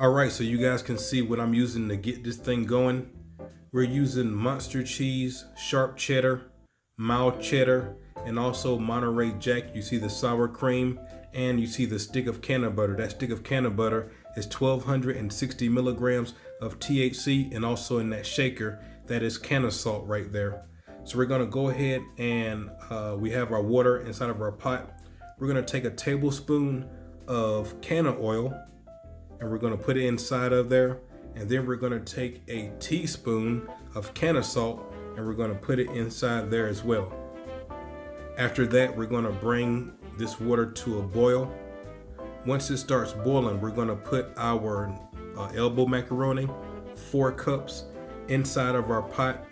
All right, so you guys can see what I'm using to get this thing going. We're using Monster cheese, sharp cheddar, mild cheddar, and also Monterey Jack. You see the sour cream and you see the stick of canna butter. That stick of canna butter is 1,260 milligrams of THC, and also in that shaker, that is canna salt right there. So we're gonna go ahead and we have our water inside of our pot. We're gonna take a tablespoon of canna oil and we're gonna put it inside of there. And then we're gonna take a teaspoon of canna salt and we're gonna put it inside there as well. After that, we're gonna bring this water to a boil. Once it starts boiling, we're gonna put our elbow macaroni, 4 cups, inside of our pot.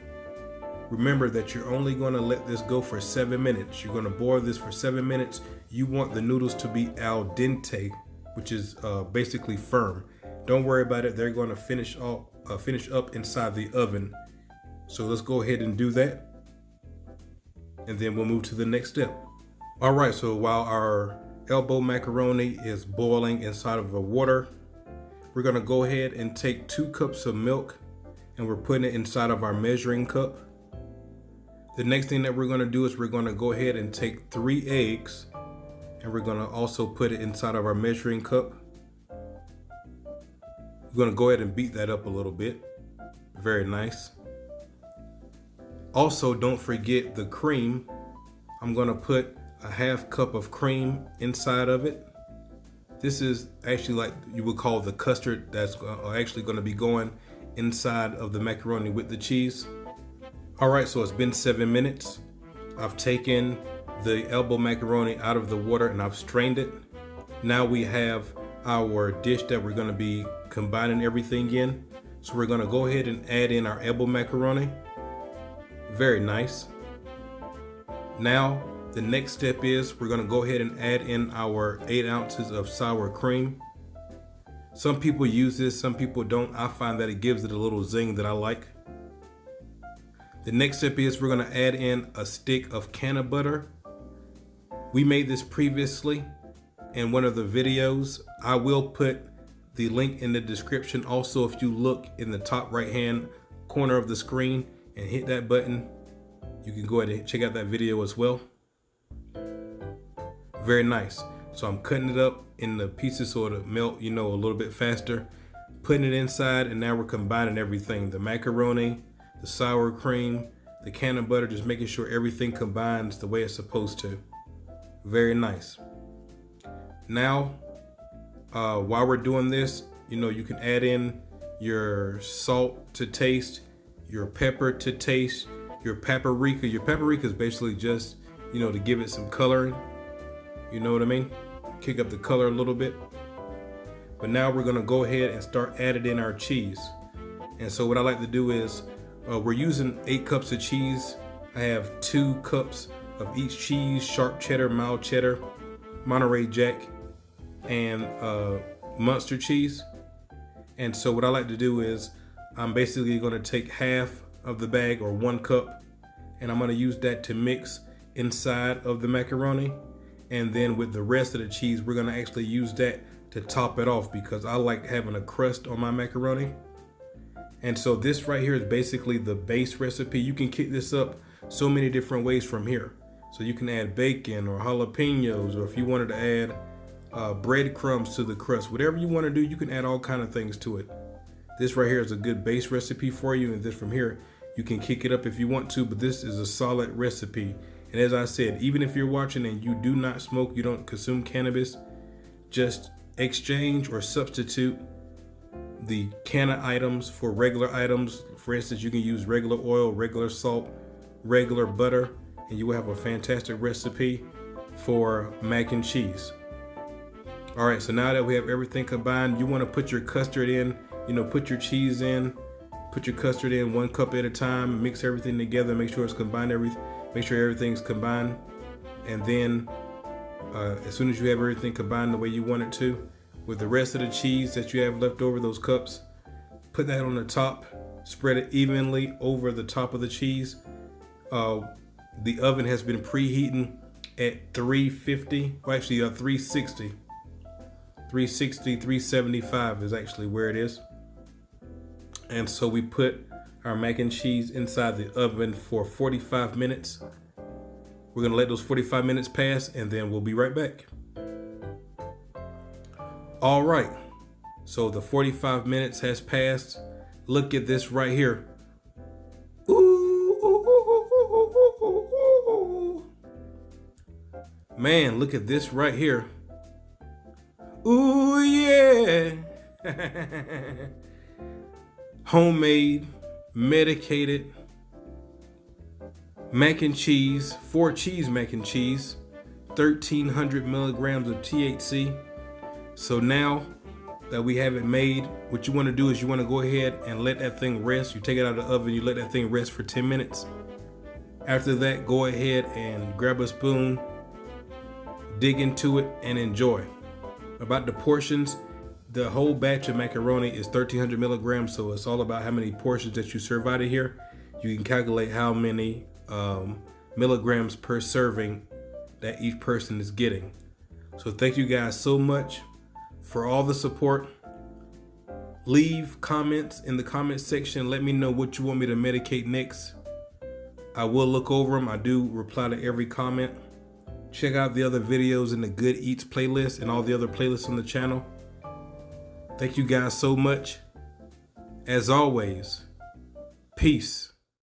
Remember that you're only gonna let this go for 7 minutes. You're gonna boil this for 7 minutes. You want the noodles to be al dente, which is basically firm. Don't worry about it. They're going to finish up inside the oven. So let's go ahead and do that. And then we'll move to the next step. All right, so while our elbow macaroni is boiling inside of the water, we're going to go ahead and take 2 cups of milk and we're putting it inside of our measuring cup. The next thing that we're going to do is we're going to go ahead and take 3 eggs and we're going to also put it inside of our measuring cup. We're gonna go ahead and beat that up a little bit. Very nice. Also, don't forget the cream. I'm gonna put a 1/2 cup of cream inside of it. This is actually like you would call the custard that's actually gonna be going inside of the macaroni with the cheese. All right, so it's been 7 minutes. I've taken the elbow macaroni out of the water and I've strained it. Now we have our dish that we're gonna be combining everything in. So we're gonna go ahead and add in our elbow macaroni. Very nice. Now, the next step is we're gonna go ahead and add in our 8 ounces of sour cream. Some people use this, some people don't. I find that it gives it a little zing that I like. The next step is we're gonna add in a stick of canna butter. We made this previously in one of the videos. I will put the link in the description. Also, if you look in the top right hand corner of the screen and hit that button, you can go ahead and check out that video as well. Very nice. So I'm cutting it up in the pieces so it'll melt, a little bit faster. Putting it inside, and now we're combining everything. The macaroni, the sour cream, the canna butter, just making sure everything combines the way it's supposed to. Very nice. Now, while we're doing this, you can add in your salt to taste, your pepper to taste, your paprika. Your paprika is basically just, to give it some coloring. You know what I mean? Kick up the color a little bit. But now we're gonna go ahead and start adding in our cheese. And so what I like to do is, we're using 8 cups of cheese. I have 2 cups of each cheese: sharp cheddar, mild cheddar, Monterey Jack, and Monster cheese. And so what I like to do is I'm basically going to take half of the bag, or 1 cup, and I'm going to use that to mix inside of the macaroni. And then with the rest of the cheese, we're going to actually use that to top it off, because I like having a crust on my macaroni. And so this right here is basically the base recipe. You can kick this up so many different ways from here. So you can add bacon or jalapenos, or if you wanted to add breadcrumbs to the crust. Whatever you want to do, you can add all kind of things to it. This right here is a good base recipe for you, and this from here, you can kick it up if you want to, but this is a solid recipe. And as I said, even if you're watching and you do not smoke, you don't consume cannabis, just exchange or substitute the canna items for regular items. For instance, you can use regular oil, regular salt, regular butter, and you will have a fantastic recipe for mac and cheese. All right, so now that we have everything combined, you want to put your custard in, put your cheese in, put your custard in 1 cup at a time, mix everything together, make sure it's combined, make sure everything's combined. And then as soon as you have everything combined the way you want it to, with the rest of the cheese that you have left over, those cups, put that on the top, spread it evenly over the top of the cheese. The oven has been preheating at 350, or actually 360. 360, 375 is actually where it is. And so we put our mac and cheese inside the oven for 45 minutes. We're gonna let those 45 minutes pass and then we'll be right back. All right, so the 45 minutes has passed. Look at this right here. Ooh. Man, look at this right here. Ooh, yeah. Homemade, medicated mac and cheese, 4 cheese mac and cheese, 1,300 milligrams of THC. So now that we have it made, what you want to do is you want to go ahead and let that thing rest. You take it out of the oven, you let that thing rest for 10 minutes. After that, go ahead and grab a spoon, dig into it, and enjoy. About the portions, the whole batch of macaroni is 1,300 milligrams, so it's all about how many portions that you serve out of here. You can calculate how many milligrams per serving that each person is getting. So thank you guys so much for all the support. Leave comments in the comment section. Let me know what you want me to medicate next. I will look over them. I do reply to every comment. Check out the other videos in the Good Eats playlist and all the other playlists on the channel. Thank you guys so much. As always, peace.